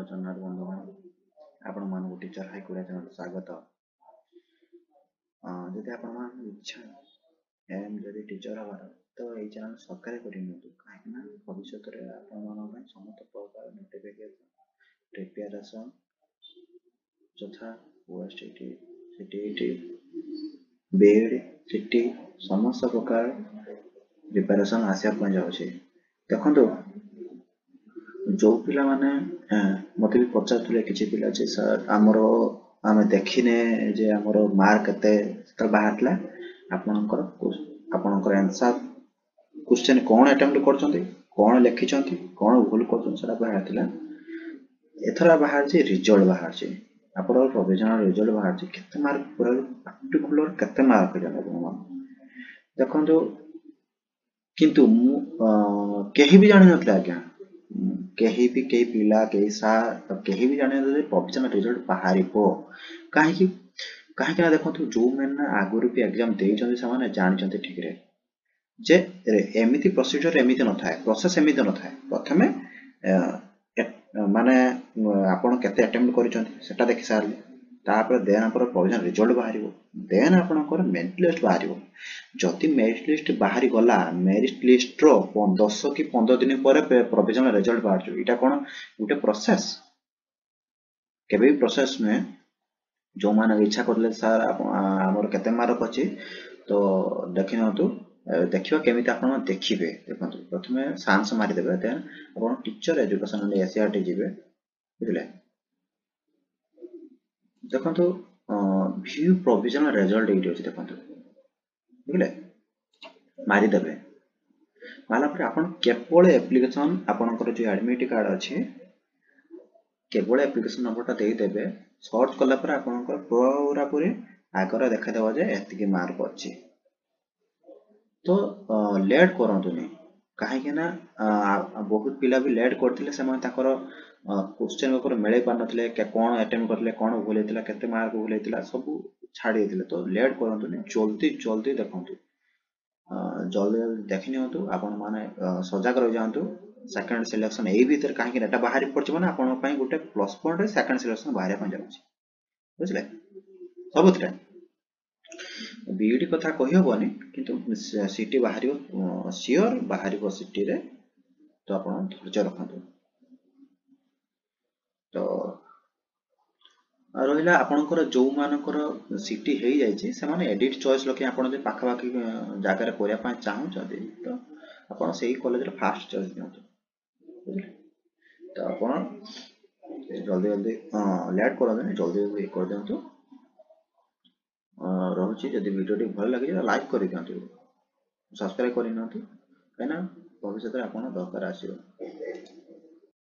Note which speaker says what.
Speaker 1: जगन्नाथ बंधुगण आपण मानक टीचर हाई कुड़ा चैनल स्वागत। जदि आपण मान इच्छा एम जदि टीचर हवार तो ये चैनल सब्सक्राइब कर कहीं भविष्य में आपण समस्त प्रकार नोटिफिकेशन प्रिपेरेसन तथा ओएसटी सीटीईटी बीएड सीटी समस्त प्रकार प्रिपेरेसन आसिया जाऊँगी। देखो जो पिला माने मते भी पचारथिले किछि पिला जे सर हमरो आमे देखिने जे हमरो मार्क केते त बाहरला आपनकर आंसर क्वेश्चन कोन अटेम्प्ट करछन्ती कोन लिखिछन्ती कोन भूल करछन सेटा बाहरथिला। एथरा बाहर जे रिजल्ट बाहर जे आपरो प्रोविजनल रिजल्ट बाहर जे केते मार्क पूरा पर्टिकुलर केते मार्क जने देखो किंतु केही भी जानि नथला आज्ञा कहीं भी कई पिला कई सा कहीं भी जाने प्रोविजनल रिजल्ट बाहर कहीं कहीं देखो जो मैंने आगुरी भी एग्जाम देइछन्ति से जानते ठीक रे जे एमिति प्रोसीजर एमिति न थाए प्रोसेस एमिति न थाए प्रथमे माने आपण केते अटेम्प्ट करिसन्ति सेटा देखि सारले तापर देन आपन प्रोविजनल रिजल्ट बाहरिबो देन आपनकर मेरिट लिस्ट बाहरिबो। जदि मेरिट लिस्ट बाहरी गला मेरिट लिस्ट रो 10 कि 15 दिन पर प्रोविजनल रिजल्ट बाहर इटा कोन गुटे प्रोसेस केबे प्रोसेस में जो माने इच्छा करले सर हमर केते मार्क अछि तो देखि नतु देखिबा केमिति आपण देखिबे देखंतु प्रथमे सान्स मारि देबे देन आपण टीचर एजुकेशन एसीआरटी जिबे बुझले देखंतु व्यू प्रोविजनल रिजल्ट एइट अछि देखंतु बुझले मारि देबे माला पर आपण केवल एप्लीकेशन आपनकर जो एडमिट कार्ड अछि केवल एप्लीकेशन नंबरटा देई देबे सर्च कला पर आपनकर पूरा पूरी आगर देखा देबा जे एतिके मार्क अछि तो लेट करंतुनी काहे कि ना बहुत पिला भी लेट करथिले समय ताकर क्वेश्चन ऊपर मेळे पार नथिले के कोन अटेम्प्ट करले कोन भूल हेतिला केते मार्क भूल हेतिला सब छाडी देथिले तो लेट करंतुनी जल्दी जल्दी देखंतु जल्दी देखि नियंतु आपण माने सजग रह जांतु सेकंड सिलेक्शन एई भीतर काहे कि डाटा बाहर पड़छ माने आपण पई गुटे प्लस पॉइंट रे सेकंड सिलेक्शन बाहर पय जाउछि बुझले सबथरे बीईडी कथा कहि होबनी किंतु सिटी बाहरियो सियोर बाहरियो सिटी रे तो आपण धैर्य रखंतु। तो रहिला आपनकर जो मानकर सिटी हेई जायछि से माने एडिट चॉइस लके आपण जे पाखा पाखी जागा रे कोरिया पय चाहू छथि तो आपण सेही कॉलेज रे फर्स्ट चॉइस दियंतु बुझले। तो आपण जल्दी जल्दी लेट करदे जल्दी जल्दी कर दियंतु रहुछि। यदि वीडियो टी भल लागे लाइक करि दियंतु सब्सक्राइब करि नथु काना भविष्य रे आपण दरकार आसीबो।